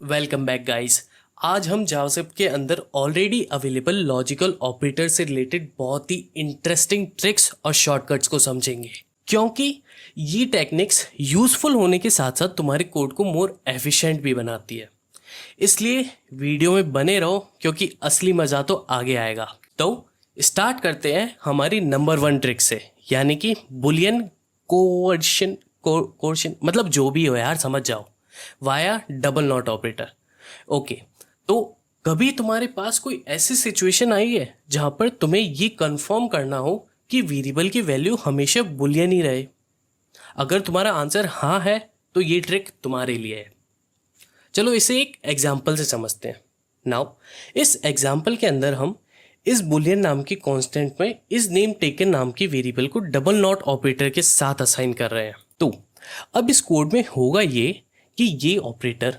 Welcome back guys. आज हम JavaScript के अंदर ऑलरेडी अवेलेबल लॉजिकल ऑपरेटर से रिलेटेड बहुत ही इंटरेस्टिंग ट्रिक्स और शॉर्टकट्स को समझेंगे, क्योंकि ये टेक्निक्स यूजफुल होने के साथ साथ तुम्हारे कोड को मोर एफिशिएंट भी बनाती है। इसलिए वीडियो में बने रहो, क्योंकि असली मज़ा तो आगे आएगा। तो स्टार्ट करते हैं हमारी नंबर 1 ट्रिक से, यानी कि बुलियन कोएफिशिएंट मतलब जो भी हो यार, समझ जाओ, via double not operator. Okay, तो कभी तुम्हारे पास कोई ऐसी सिचुएशन आई है जहां पर तुम्हें ये कंफर्म करना हो कि वेरिएबल की वैल्यू हमेशा बुलियन ही रहे? अगर तुम्हारा आंसर हाँ है तो ये ट्रिक तुम्हारे लिए है। चलो इसे एक एग्जाम्पल से समझते हैं। नाउ इस एग्जाम्पल के अंदर हम इस बुलियन नाम की कांस्टेंट में इस नेम टेकन नाम की वेरिएबल को डबल नॉट ऑपरेटर के साथ असाइन कर रहे हैं। तो अब इस कोड में होगा ये कि ये ऑपरेटर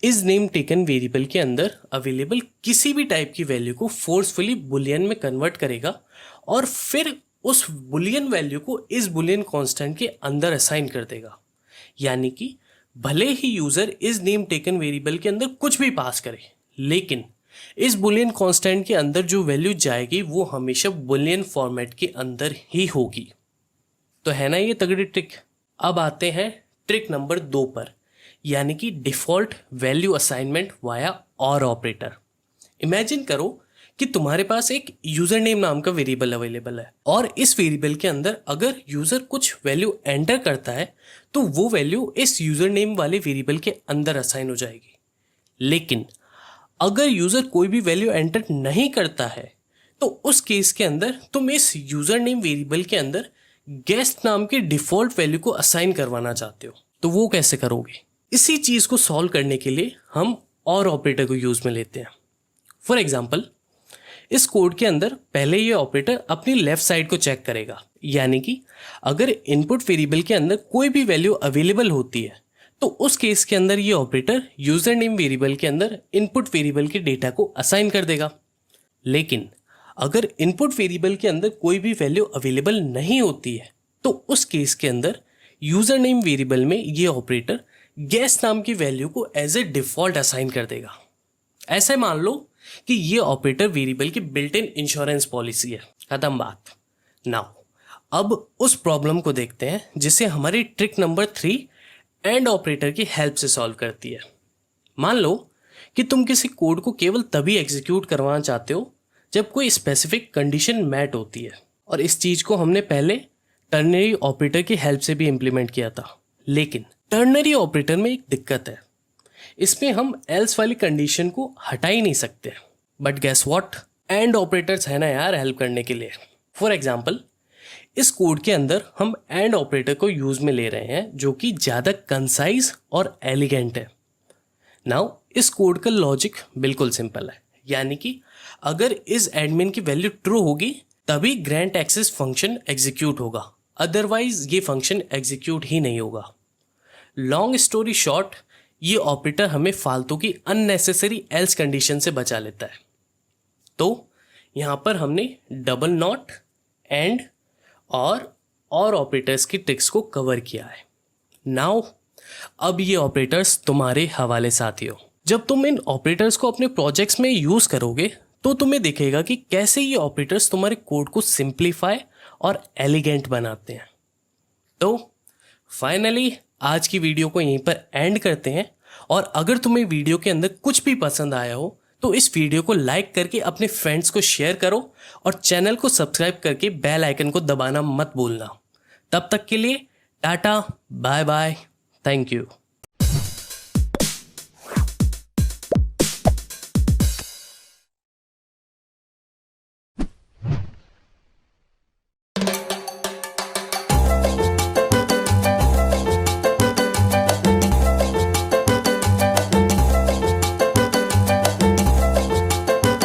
इस नेम टेकन वेरिएबल के अंदर अवेलेबल किसी भी टाइप की वैल्यू को फोर्सफुली बुलियन में कन्वर्ट करेगा और फिर उस बुलियन वैल्यू को इस बुलियन कांस्टेंट के अंदर असाइन कर देगा। यानी कि भले ही यूजर इस नेम टेकन वेरिएबल के अंदर कुछ भी पास करे, लेकिन इस बुलियन कांस्टेंट के अंदर जो वैल्यू जाएगी वो हमेशा बुलियन फॉर्मेट के अंदर ही होगी। तो है ना ये तगड़ी ट्रिक। अब आते हैं ट्रिक नंबर 2 पर, यानी कि डिफॉल्ट वैल्यू असाइनमेंट वाया और ऑपरेटर। इमेजिन करो कि तुम्हारे पास एक यूजर नेम नाम का वेरिएबल अवेलेबल है और इस वेरिएबल के अंदर अगर यूजर कुछ वैल्यू एंटर करता है तो वो वैल्यू इस यूजर नेम वाले वेरिएबल के अंदर असाइन हो जाएगी। लेकिन अगर यूजर कोई भी वैल्यू एंटर नहीं करता है तो उस केस के अंदर तुम इस यूजर नेम वेरिएबल के अंदर गेस्ट नाम के डिफॉल्ट वैल्यू को असाइन करवाना चाहते हो, तो वो कैसे करोगे? इसी चीज को सॉल्व करने के लिए हम और ऑपरेटर को यूज में लेते हैं। फॉर एग्जाम्पल, इस कोड के अंदर पहले ये ऑपरेटर अपनी लेफ्ट साइड को चेक करेगा, यानी कि अगर इनपुट वेरिएबल के अंदर कोई भी वैल्यू अवेलेबल होती है तो उस केस के अंदर ये ऑपरेटर यूजर नेम वेरिएबल के अंदर इनपुट वेरिएबल के डेटा को असाइन कर देगा। लेकिन अगर इनपुट वेरिएबल के अंदर कोई भी वैल्यू अवेलेबल नहीं होती है तो उस केस के अंदर यूजर नेम वेरिएबल में ये ऑपरेटर गेस्ट नाम की वैल्यू को एज ए डिफॉल्ट असाइन कर देगा। ऐसे मान लो कि ये ऑपरेटर वेरिएबल की बिल्ट इन इंश्योरेंस पॉलिसी है। खत्म बात। नाउ अब उस प्रॉब्लम को देखते हैं जिसे हमारी ट्रिक नंबर 3 एंड ऑपरेटर की हेल्प से सॉल्व करती है। मान लो कि तुम किसी कोड को केवल तभी एग्जीक्यूट करवाना चाहते हो जब कोई स्पेसिफिक कंडीशन मैट होती है, और इस चीज को हमने पहले टर्नरी ऑपरेटर की हेल्प से भी इंप्लीमेंट किया था। लेकिन टर्नरी ऑपरेटर में एक दिक्कत है, इसमें हम एल्स वाली कंडीशन को हटा ही नहीं सकते। But guess what, and operators है ना यार हेल्प करने के लिए। फॉर एग्जाम्पल, इस कोड के अंदर हम एंड ऑपरेटर को यूज में ले रहे हैं जो कि ज्यादा कंसाइज और एलिगेंट है। नाउ इस कोड का लॉजिक बिल्कुल सिंपल है, यानी कि अगर इस एडमिन की वैल्यू ट्रू होगी तभी ग्रांट एक्सेस फंक्शन एग्जीक्यूट होगा, अदरवाइज ये फंक्शन एग्जीक्यूट ही नहीं होगा। लॉन्ग स्टोरी शॉर्ट, ये ऑपरेटर हमें फालतू की अननेसेसरी एल्स कंडीशन से बचा लेता है। तो यहां पर हमने डबल नॉट, एंड और ऑपरेटर्स की ट्रिक्स को कवर किया है। नाउ अब ये ऑपरेटर्स तुम्हारे हवाले साथियों। जब तुम इन ऑपरेटर्स को अपने प्रोजेक्ट्स में यूज करोगे तो तुम्हें दिखेगा कि कैसे ये ऑपरेटर्स तुम्हारे कोड को सिंप्लीफाई और एलिगेंट बनाते हैं। तो फाइनली आज की वीडियो को यहीं पर एंड करते हैं, और अगर तुम्हें वीडियो के अंदर कुछ भी पसंद आया हो तो इस वीडियो को लाइक करके अपने फ्रेंड्स को शेयर करो और चैनल को सब्सक्राइब करके बेल आइकन को दबाना मत भूलना। तब तक के लिए tata, bye bye, thank you.